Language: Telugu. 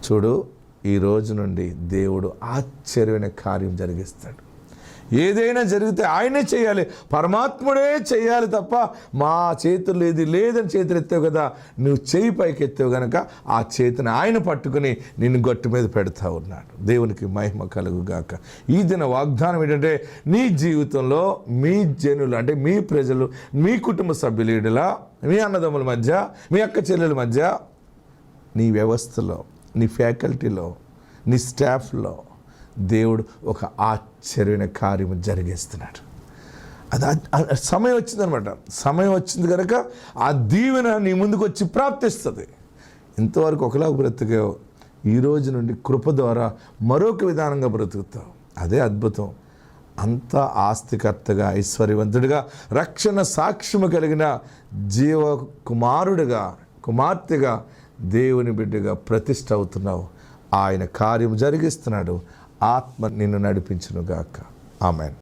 చూడు, ఈ రోజు నుండి దేవుడు ఆశ్చర్యమైన కార్యం జరిగిస్తాడు. ఏదైనా జరిగితే ఆయనే చేయాలి, పరమాత్ముడే చేయాలి తప్ప మా చేతుల్లో ఏది లేదని చేతులు ఎత్తావు కదా, నువ్వు చేయి పైకి ఎత్తావు కనుక ఆ చేతిని ఆయన పట్టుకుని నిన్ను గట్టు మీద పెడతా ఉన్నాడు. దేవునికి మహిమ కలుగుగాక. ఈ దిన వాగ్దానం ఏంటంటే, నీ జీవితంలో మీ జనులు అంటే మీ ప్రజలు, మీ కుటుంబ సభ్యుల, మీ అన్నదమ్ముల మధ్య, మీ అక్క చెల్లెల మధ్య, నీ వ్యవస్థలో, నీ ఫ్యాకల్టీలో, నీ స్టాఫ్లో దేవుడు ఒక ఆశ్చర్యమైన కార్యము జరిగిస్తున్నాడు. అది సమయం వచ్చిందనమాట. సమయం వచ్చింది కనుక ఆ దీవెన నీ ముందుకు వచ్చి ప్రాప్తిస్తుంది. ఇంతవరకు ఒకలాగా బ్రతికావు, ఈ రోజు నుండి కృప ద్వారా మరొక విధానంగా బ్రతుకుతావు. అదే అద్భుతం. అంత ఆస్తికర్తగా, ఐశ్వర్యవంతుడిగా, రక్షణ సాక్ష్యము కలిగిన జీవ కుమారుడిగా, కుమార్తెగా, దేవుని బిడ్డగా ప్రతిష్ఠ అవుతున్నావు. ఆయన కార్యం జరిగిస్తున్నాడు. ఆత్మ నిన్ను నడిపించునుగాక. ఆమేన్.